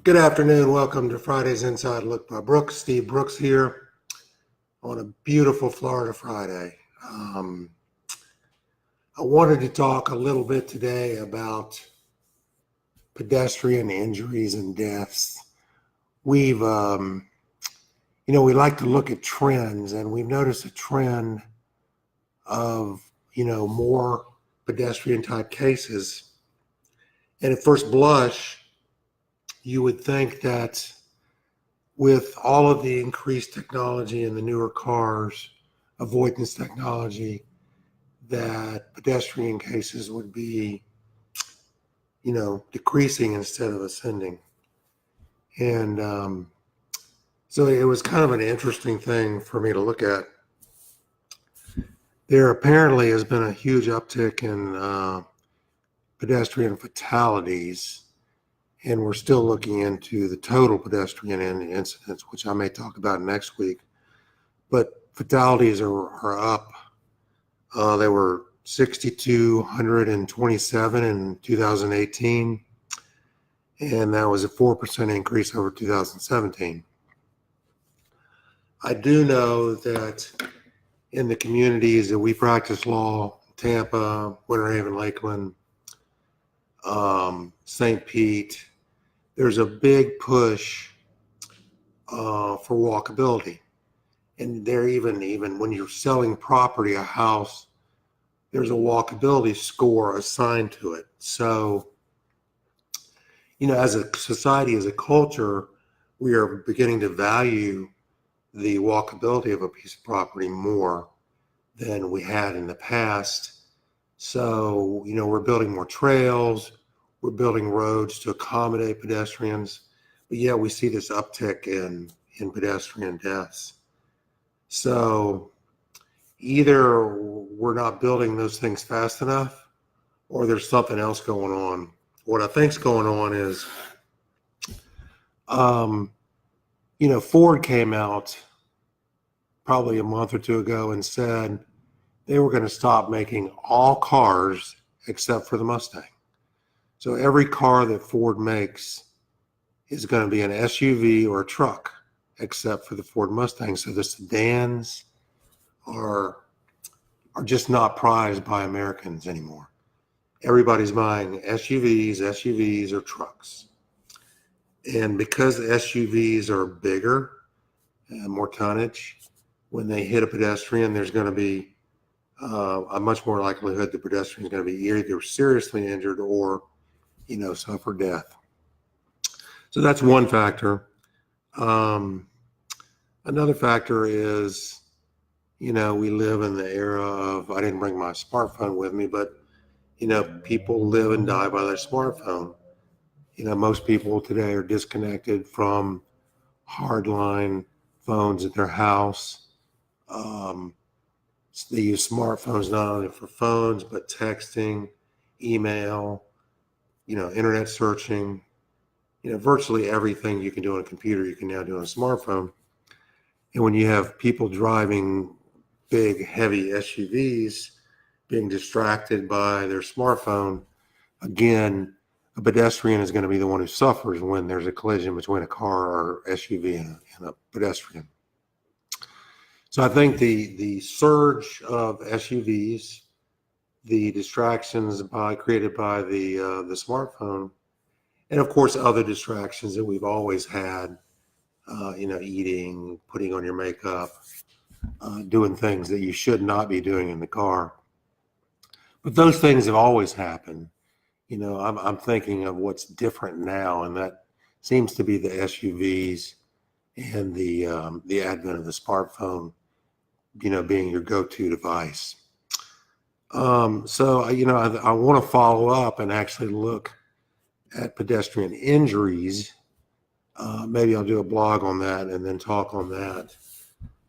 Good afternoon. Welcome to Friday's Inside Look by Brooks. Steve Brooks here on a beautiful Florida Friday. I wanted to talk a little bit today about pedestrian injuries and deaths. We like to look at trends, and we've noticed a trend of, more pedestrian type cases. And at first blush, you would think that with all of the increased technology in the newer cars, avoidance technology, that pedestrian cases would be, decreasing instead of ascending. And so it was kind of an interesting thing for me to look at. There apparently has been a huge uptick in pedestrian fatalities, and we're still looking into the total pedestrian incidents, which I may talk about next week. But fatalities are up. They were 6,227 in 2018, and that was a 4% increase over 2017. I do know that in the communities that we practice law, Tampa, Winter Haven, Lakeland, St. Pete, there's a big push for walkability. And there even when you're selling property, a house, there's a walkability score assigned to it. So, as a society, as a culture, we are beginning to value the walkability of a piece of property more than we had in the past. So, we're building more trails, we're building roads to accommodate pedestrians, but yet we see this uptick in pedestrian deaths. So either we're not building those things fast enough, or there's something else going on. What I think's going on is, Ford came out probably a month or two ago and said they were going to stop making all cars except for the Mustang. So every car that Ford makes is going to be an SUV or a truck, except for the Ford Mustang. So the sedans are just not prized by Americans anymore. Everybody's buying SUVs or trucks. And because the SUVs are bigger and more tonnage, when they hit a pedestrian, there's going to be a much more likelihood the pedestrian is going to be either seriously injured or, suffer death. So that's one factor. Another factor is, we live in the era of, I didn't bring my smartphone with me, but, people live and die by their smartphone. Most people today are disconnected from hardline phones at their house. So they use smartphones not only for phones, but texting, email, internet searching. Virtually everything you can do on a computer, you can now do on a smartphone. And when you have people driving big, heavy SUVs, being distracted by their smartphone, again, a pedestrian is going to be the one who suffers when there's a collision between a car or SUV and a pedestrian. So I think the surge of SUVs, the distractions created by the smartphone, and of course other distractions that we've always had, eating, putting on your makeup, doing things that you should not be doing in the car. But those things have always happened. I'm thinking of what's different now, and that seems to be the SUVs and the advent of the smartphone, being your go-to device. So I want to follow up and actually look at pedestrian injuries. Maybe I'll do a blog on that and then talk on that,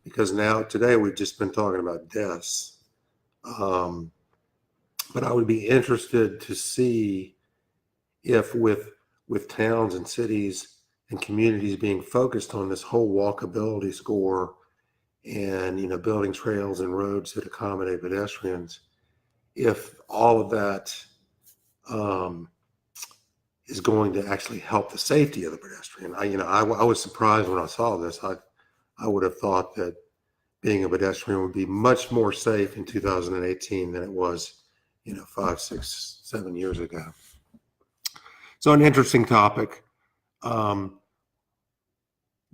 because today we've just been talking about deaths. But I would be interested to see if with towns and cities and communities being focused on this whole walkability score and, building trails and roads that accommodate pedestrians, if all of that is going to actually help the safety of the pedestrian. I was surprised when I saw this. I would have thought that being a pedestrian would be much more safe in 2018 than it was, 5, 6, 7 years ago. So an interesting topic.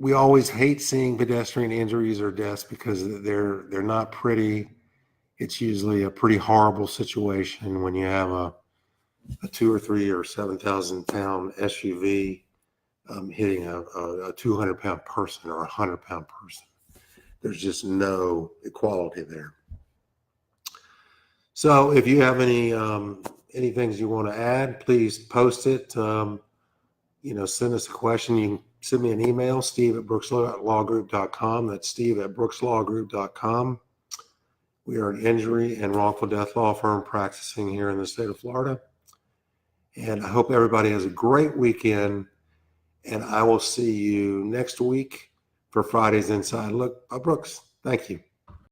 We always hate seeing pedestrian injuries or deaths because they're not pretty. It's usually a pretty horrible situation when you have a 2 or 3 or 7,000-pound SUV hitting a 200-pound person or a 100-pound person. There's just no equality there. So if you have any things you want to add, please post it. Send us a question. You can send me an email, steve@brookslawgroup.com. That's steve@brookslawgroup.com. We are an injury and wrongful death law firm practicing here in the state of Florida. And I hope everybody has a great weekend. And I will see you next week for Friday's Inside Look by Brooks. Thank you.